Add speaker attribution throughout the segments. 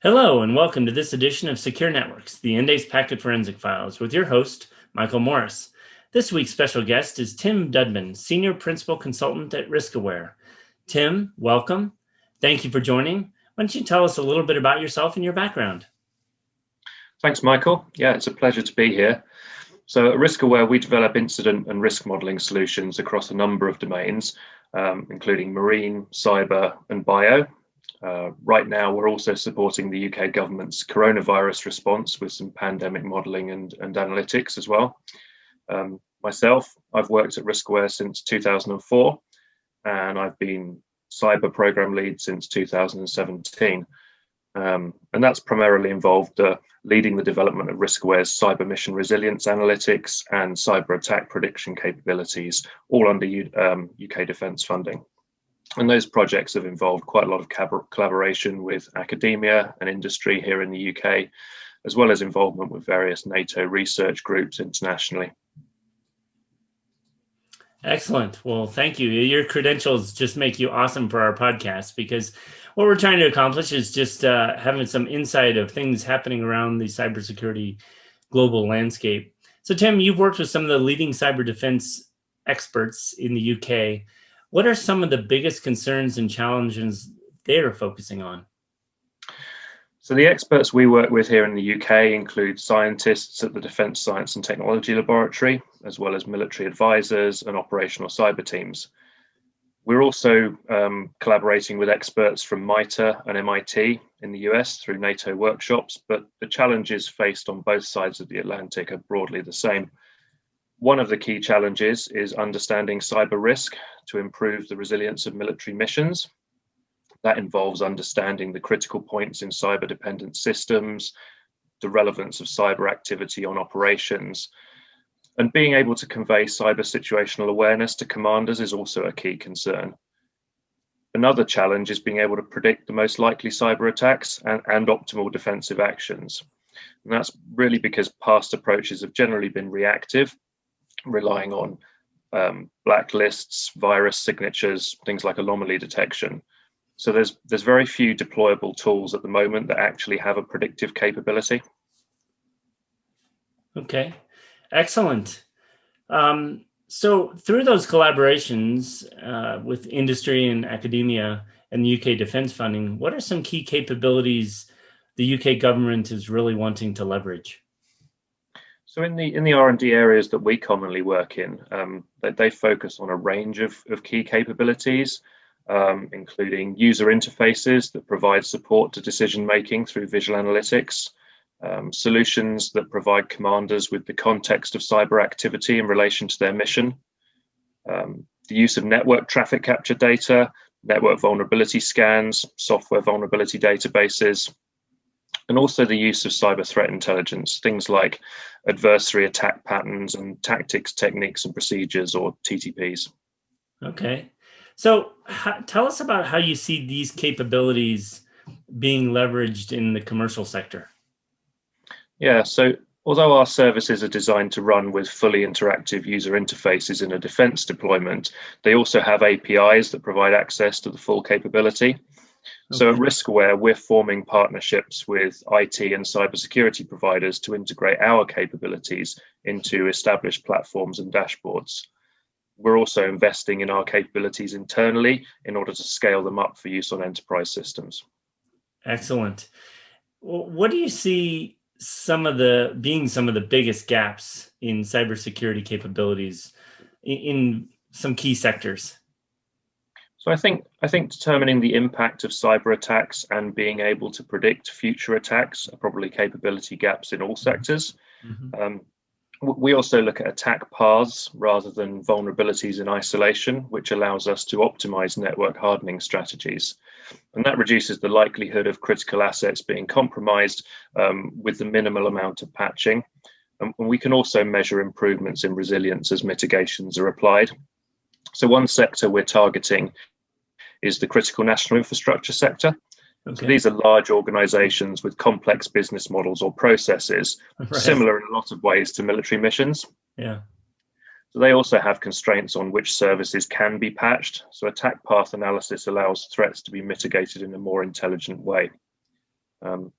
Speaker 1: Hello, and welcome to this edition of Secure Networks, the Endace Packet Forensic Files, with your host, Michael Morris. This week's special guest is Tim Dudman, Senior Principal Consultant at Riskaware. Tim, welcome. Thank you for joining. Why don't you tell us a little bit about yourself and your background?
Speaker 2: Thanks, Michael. Yeah, it's a pleasure to be here. So at Riskaware, we develop incident and risk modeling solutions across a number of domains, including marine, cyber, and bio. Right now, we're also supporting the UK government's coronavirus response with some pandemic modeling and analytics as well. Myself, I've worked at Riskaware since 2004, and I've been cyber program lead since 2017. And that's primarily involved leading the development of Riskaware's cyber mission resilience analytics and cyber attack prediction capabilities, all under UK defence funding. And those projects have involved quite a lot of collaboration with academia and industry here in the UK, as well as involvement with various NATO research groups internationally.
Speaker 1: Excellent. Well, thank you. Your credentials just make you awesome for our podcast, because what we're trying to accomplish is just having some insight of things happening around the cybersecurity global landscape. So, Tim, you've worked with some of the leading cyber defense experts in the UK. What are some of the biggest concerns and challenges they're focusing on?
Speaker 2: So the experts we work with here in the UK include scientists at the Defence Science and Technology Laboratory, as well as military advisors and operational cyber teams. We're also collaborating with experts from MITRE and MIT in the US through NATO workshops, but the challenges faced on both sides of the Atlantic are broadly the same. One of the key challenges is understanding cyber risk to improve the resilience of military missions. That involves understanding the critical points in cyber-dependent systems, the relevance of cyber activity on operations, and being able to convey cyber situational awareness to commanders is also a key concern. Another challenge is being able to predict the most likely cyber attacks and optimal defensive actions. And that's really because past approaches have generally been reactive, relying on blacklists, virus signatures, things like anomaly detection. So there's very few deployable tools at the moment that actually have a predictive capability.
Speaker 1: Okay, excellent. So through those collaborations with industry and academia and the UK defense funding, what are some key capabilities the UK government is really wanting to leverage?
Speaker 2: So in the R&D areas that we commonly work in, they focus on a range of key capabilities, including user interfaces that provide support to decision making through visual analytics, solutions that provide commanders with the context of cyber activity in relation to their mission, the use of network traffic capture data, network vulnerability scans, software vulnerability databases, and also the use of cyber threat intelligence, things like adversary attack patterns and tactics, techniques, and procedures, or TTPs.
Speaker 1: Okay. So tell us about how you see these capabilities being leveraged in the commercial sector.
Speaker 2: Yeah, so although our services are designed to run with fully interactive user interfaces in a defense deployment, they also have APIs that provide access to the full capability. So at Riskaware, we're forming partnerships with IT and cybersecurity providers to integrate our capabilities into established platforms and dashboards. We're also investing in our capabilities internally in order to scale them up for use on enterprise systems.
Speaker 1: Excellent. Well, what do you see some of the biggest gaps in cybersecurity capabilities in some key sectors?
Speaker 2: So I think determining the impact of cyber attacks and being able to predict future attacks are probably capability gaps in all sectors.
Speaker 1: Mm-hmm.
Speaker 2: We also look at attack paths rather than vulnerabilities in isolation, which allows us to optimize network hardening strategies. And that reduces the likelihood of critical assets being compromised with the minimal amount of patching. And we can also measure improvements in resilience as mitigations are applied. So one sector we're targeting is the critical national infrastructure sector. Okay. So these are large organizations with complex business models or processes, right, similar in a lot of ways to military missions.
Speaker 1: Yeah.
Speaker 2: So they also have constraints on which services can be patched. So attack path analysis allows threats to be mitigated in a more intelligent way.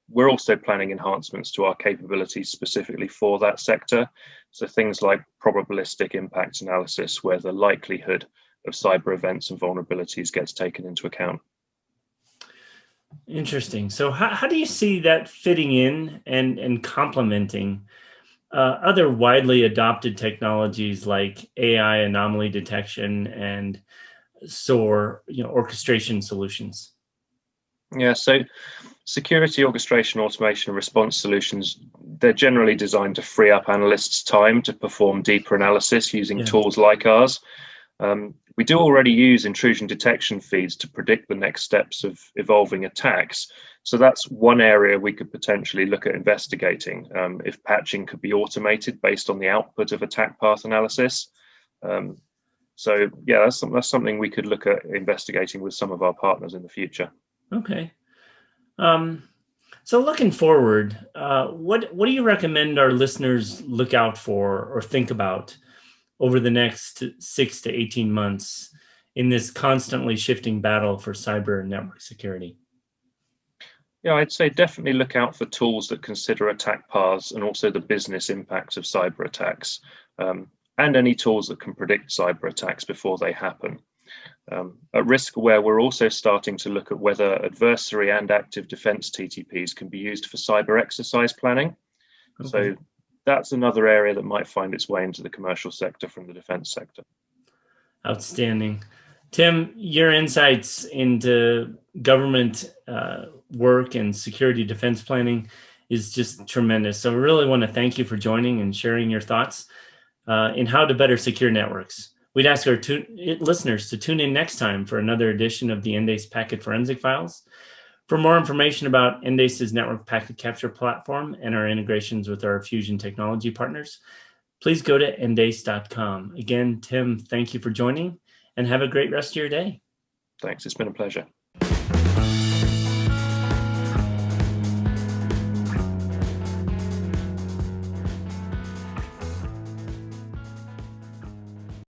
Speaker 2: We're also planning enhancements to our capabilities specifically for that sector. So things like probabilistic impact analysis, where the likelihood of cyber events and vulnerabilities gets taken into account.
Speaker 1: Interesting. So how do you see that fitting in and complementing other widely adopted technologies like AI anomaly detection and SOAR, orchestration solutions?
Speaker 2: Yeah, so security orchestration, automation, and response solutions, they're generally designed to free up analysts' time to perform deeper analysis using
Speaker 1: Yeah.
Speaker 2: tools like ours. We do already use intrusion detection feeds to predict the next steps of evolving attacks. So that's one area we could potentially look at investigating, if patching could be automated based on the output of attack path analysis. So yeah, that's something we could look at investigating with some of our partners in the future.
Speaker 1: Okay. So looking forward, what do you recommend our listeners look out for or think about over the next 6 to 18 months in this constantly shifting battle for cyber and network security?
Speaker 2: Yeah, I'd say definitely look out for tools that consider attack paths and also the business impacts of cyber attacks, and any tools that can predict cyber attacks before they happen. At Riskaware, we're also starting to look at whether adversary and active defense TTPs can be used for cyber exercise planning.
Speaker 1: Okay.
Speaker 2: So that's another area that might find its way into the commercial sector from the defense sector.
Speaker 1: Outstanding. Tim, your insights into government work and security defense planning is just tremendous. So I really want to thank you for joining and sharing your thoughts in how to better secure networks. We'd ask our listeners to tune in next time for another edition of the Endace Packet Forensic Files. For more information about Endace's network packet capture platform and our integrations with our Fusion technology partners, please go to endace.com. Again, Tim, thank you for joining and have a great rest of your day.
Speaker 2: Thanks. It's been a pleasure.